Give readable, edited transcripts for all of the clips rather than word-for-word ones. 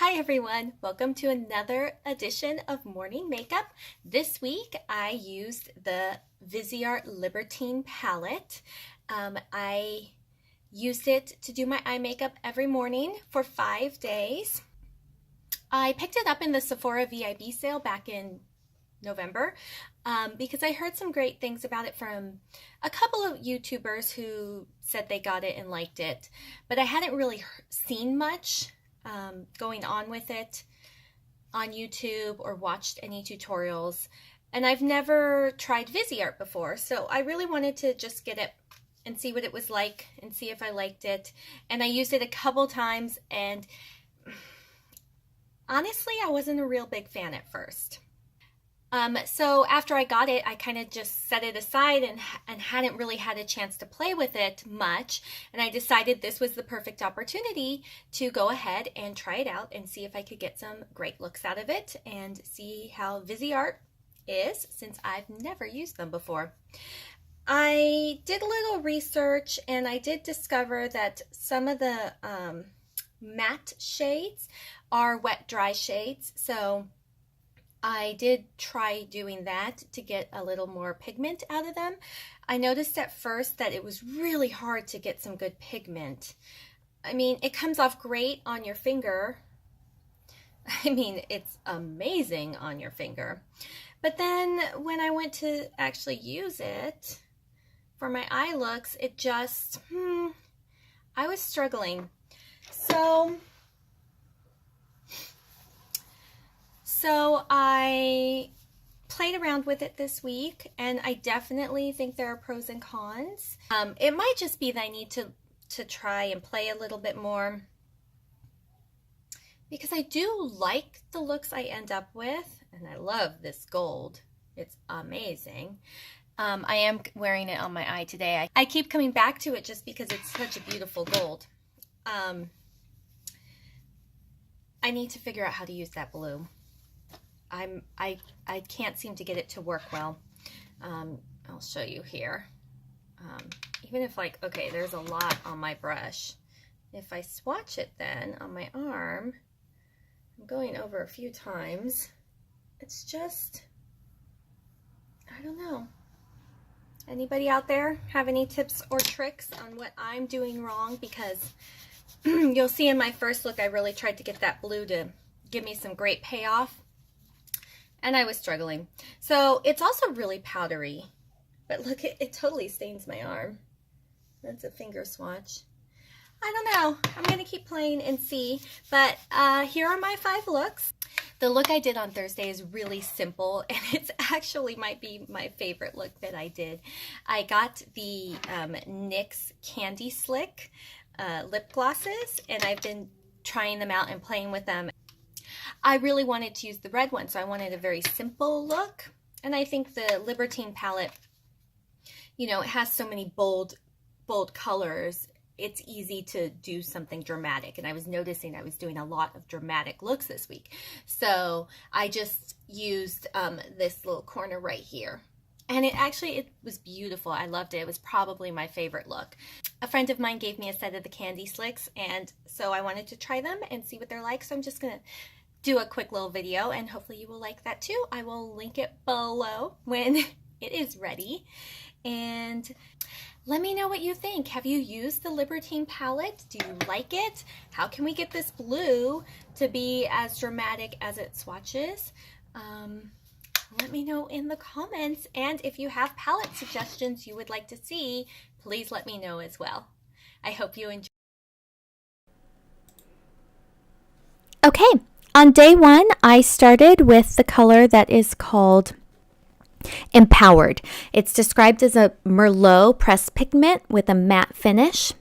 Hi everyone, welcome to another edition of Morning Makeup. This week I used the Viseart Libertine palette. I used it to do my eye makeup every morning for 5 days. I picked it up in the Sephora VIB sale back in November because I heard some great things about it from a couple of YouTubers who said they got it and liked it, but I hadn't really seen much going on with it on YouTube or watched any tutorials, and I've never tried Viseart before, so I really wanted to just get it and see what it was like and see if I liked it. And I used it a couple times, and honestly I wasn't a real big fan at first. So after I got it, I kind of just set it aside and hadn't really had a chance to play with it much. And I decided this was the perfect opportunity to go ahead and try it out and see if I could get some great looks out of it and see how Viseart is, since I've never used them before. I did a little research and I did discover that some of the matte shades are wet dry shades. So I did try doing that to get a little more pigment out of them. I noticed at first that it was really hard to get some good pigment. I mean, it comes off great on your finger. I mean, it's amazing on your finger. But then when I went to actually use it for my eye looks, it just, I was struggling. So I played around with it this week, and I definitely think there are pros and cons. It might just be that I need to try and play a little bit more, because I do like the looks I end up with, and I love this gold. It's amazing. I am wearing it on my eye today. I keep coming back to it just because it's such a beautiful gold. I need to figure out how to use that blue. I can't seem to get it to work well. I'll show you here. Even if, like, okay, there's a lot on my brush. If I swatch it then on my arm, I'm going over a few times. It's just, I don't know. Anybody out there have any tips or tricks on what I'm doing wrong? Because you'll see in my first look, I really tried to get that blue to give me some great payoff, and I was struggling. So it's also really powdery, but look, it totally stains my arm. That's a finger swatch. I don't know. I'm going to keep playing and see, but here are my 5 looks. The look I did on Thursday is really simple, and it's actually might be my favorite look that I did. I got the NYX Candy Slick lip glosses, and I've been trying them out and playing with them. I really wanted to use the red one, so I wanted a very simple look. And I think the Libertine palette, you know, it has so many bold colors. It's easy to do something dramatic. And I was noticing I was doing a lot of dramatic looks this week. So I just used this little corner right here. And it was beautiful. I loved it. It was probably my favorite look. A friend of mine gave me a set of the Candy Slicks, and so I wanted to try them and see what they're like. So I'm just going to do a quick little video, and hopefully you will like that too. I will link it below when it is ready. And let me know what you think. Have you used the Libertine palette? Do you like it? How can we get this blue to be as dramatic as it swatches? Let me know in the comments. And if you have palette suggestions you would like to see, please let me know as well. I hope you enjoy. Okay. On day 1, I started with the color that is called Empowered. It's described as a Merlot pressed pigment with a matte finish.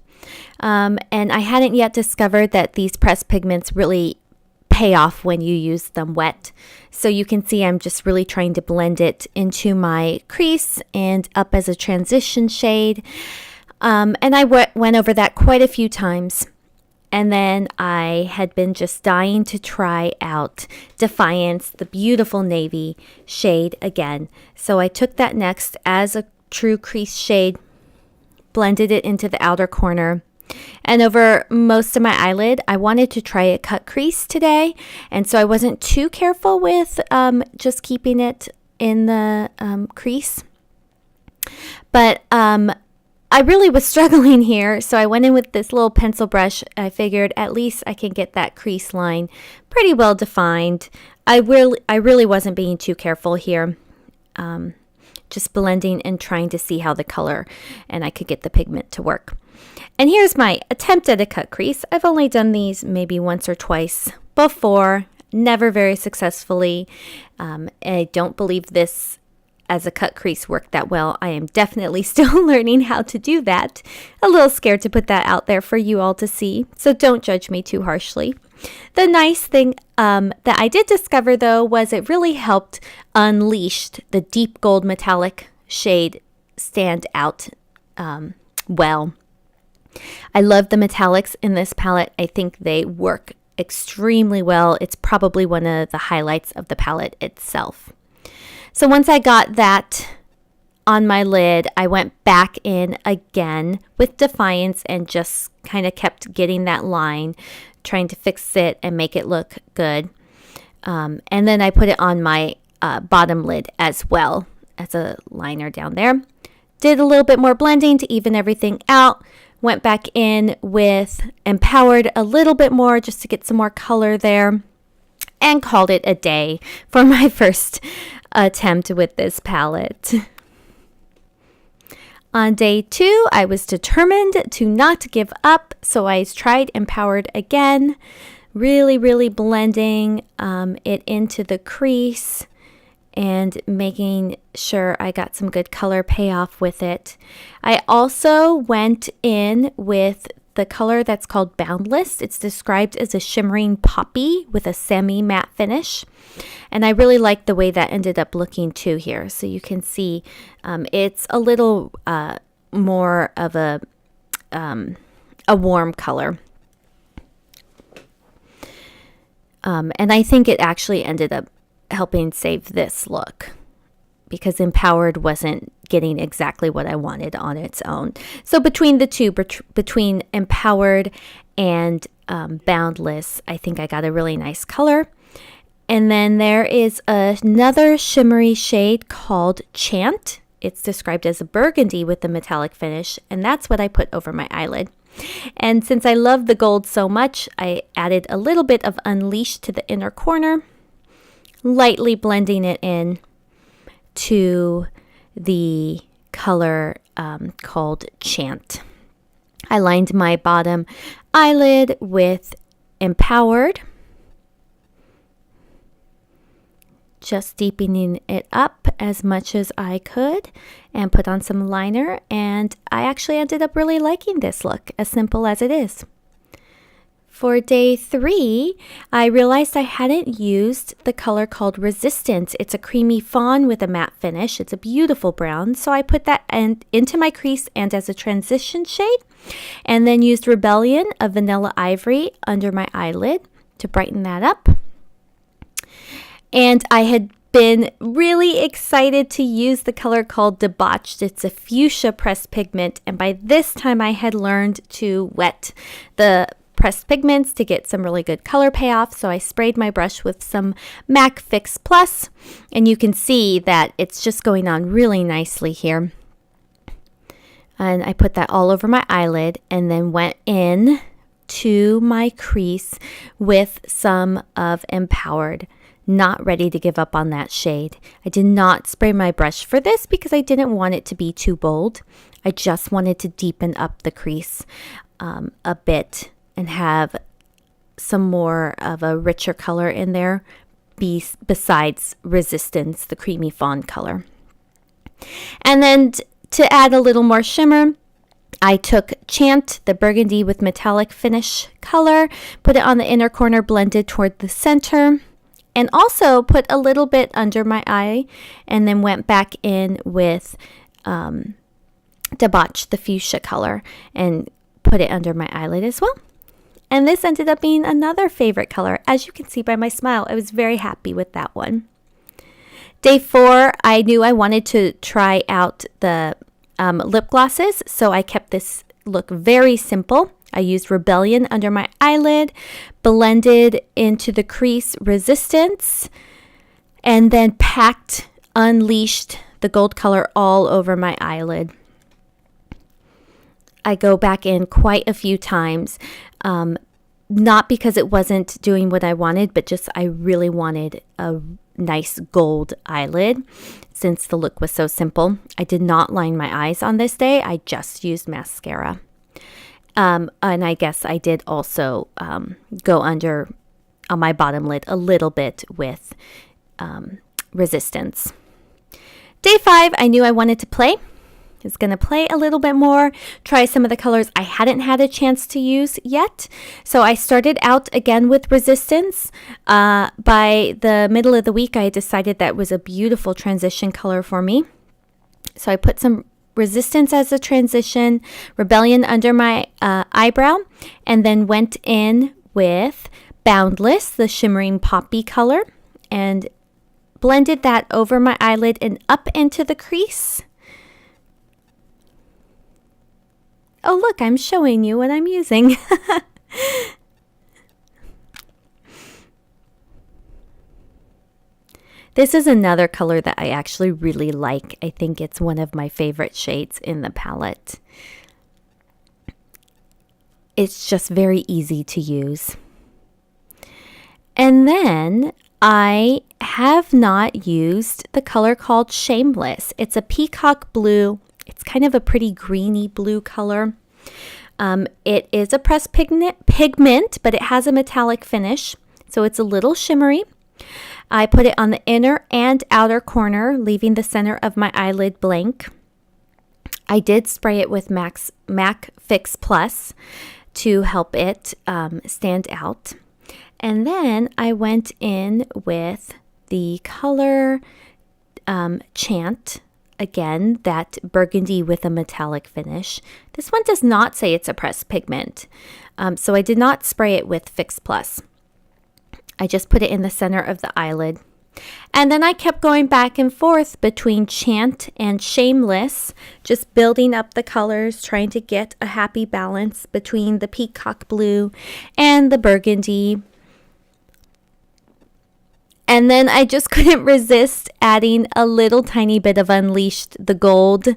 And I hadn't yet discovered that these pressed pigments really pay off when you use them wet. So you can see I'm just really trying to blend it into my crease and up as a transition shade. And I went over that quite a few times. And then I had been just dying to try out Defiance, the beautiful navy shade again. So I took that next as a true crease shade, blended it into the outer corner, And over most of my eyelid, I wanted to try a cut crease today. And so I wasn't too careful with just keeping it in the crease. But I really was struggling here. So I went in with this little pencil brush. I figured at least I can get that crease line pretty well defined. I really wasn't being too careful here. Just blending and trying to see how the color and I could get the pigment to work. And here's my attempt at a cut crease. I've only done these maybe once or twice before, never very successfully. I don't believe this as a cut crease worked that well. I am definitely still learning how to do that. A little scared to put that out there for you all to see, so don't judge me too harshly. The nice thing that I did discover though was it really helped unleash the deep gold metallic shade stand out well. I love the metallics in this palette. I think they work extremely well. It's probably one of the highlights of the palette itself. So once I got that on my lid, I went back in again with Defiance and just kind of kept getting that line, trying to fix it and make it look good. And then I put it on my bottom lid as well as a liner down there. Did a little bit more blending to even everything out. Went back in with Empowered a little bit more just to get some more color there. And called it a day for my first attempt with this palette. On day 2, I was determined to not give up, so I tried Empowered again, really blending it into the crease and making sure I got some good color payoff with it. I also went in with the color that's called Boundless. It's described as a shimmering poppy with a semi-matte finish. And I really like the way that ended up looking too here. So you can see it's a little more of a warm color. And I think it actually ended up helping save this look because Empowered wasn't getting exactly what I wanted on its own. So between the two, between Empowered and Boundless, I think I got a really nice color. And then there is another shimmery shade called Chant. It's described as a burgundy with a metallic finish, and that's what I put over my eyelid. And since I love the gold so much, I added a little bit of Unleashed to the inner corner, lightly blending it in to the color called Chant. I lined my bottom eyelid with Empowered, just deepening it up as much as I could and put on some liner, and I actually ended up really liking this look, as simple as it is. For day 3, I realized I hadn't used the color called Resistance. It's a creamy fawn with a matte finish. It's a beautiful brown, so I put that into my crease and as a transition shade, and then used Rebellion of Vanilla Ivory under my eyelid to brighten that up. And I had been really excited to use the color called Debauched. It's a fuchsia pressed pigment, and by this time I had learned to wet the pressed pigments to get some really good color payoff. So I sprayed my brush with some MAC Fix Plus, and you can see that it's just going on really nicely here. And I put that all over my eyelid and then went in to my crease with some of Empowered. Not ready to give up on that shade. I did not spray my brush for this because I didn't want it to be too bold. I just wanted to deepen up the crease a bit and have some more of a richer color in there besides Resistance, the creamy fawn color. And then to add a little more shimmer, I took Chant, the burgundy with metallic finish color, put it on the inner corner, blended toward the center, and also put a little bit under my eye, and then went back in with Debauched, the fuchsia color, and put it under my eyelid as well. And this ended up being another favorite color. As you can see by my smile, I was very happy with that one. Day 4, I knew I wanted to try out the lip glosses, so I kept this look very simple. I used Rebellion under my eyelid, blended into the crease Resistance, and then unleashed the gold color all over my eyelid. I go back in quite a few times, not because it wasn't doing what I wanted, but just I really wanted a nice gold eyelid since the look was so simple. I did not line my eyes on this day. I just used mascara. And I guess I did also go under on my bottom lid a little bit with Resistance. Day 5, I knew I wanted to play. I was going to play a little bit more, try some of the colors I hadn't had a chance to use yet. So I started out again with Resistance. By the middle of the week, I decided that was a beautiful transition color for me. So I put some Resistance as a transition, Rebellion under my eyebrow, and then went in with Boundless, the shimmering poppy color, and blended that over my eyelid and up into the crease. Oh, look, I'm showing you what I'm using. This is another color that I actually really like. I think it's one of my favorite shades in the palette. It's just very easy to use. And then I have not used the color called Shameless. It's a peacock blue. It's kind of a pretty greeny blue color. It is a pressed pigment, but it has a metallic finish, so it's a little shimmery. I put it on the inner and outer corner, leaving the center of my eyelid blank. I did spray it with MAC Fix Plus to help it stand out. And then I went in with the color Chant. Again, that burgundy with a metallic finish. This one does not say it's a pressed pigment, so I did not spray it with Fix Plus. I just put it in the center of the eyelid. And then I kept going back and forth between Chant and Shameless, just building up the colors, trying to get a happy balance between the peacock blue and the burgundy. And then I just couldn't resist adding a little tiny bit of Unleashed the Gold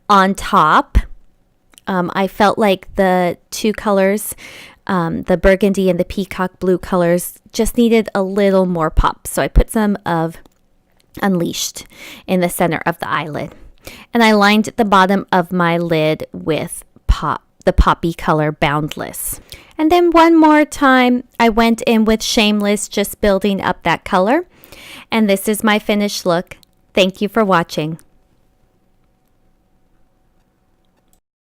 on top. I felt like the two colors, the burgundy and the peacock blue colors, just needed a little more pop. So I put some of Unleashed in the center of the eyelid. And I lined the bottom of my lid with the poppy color Boundless. And then one more time, I went in with Shameless, just building up that color. And this is my finished look. Thank you for watching.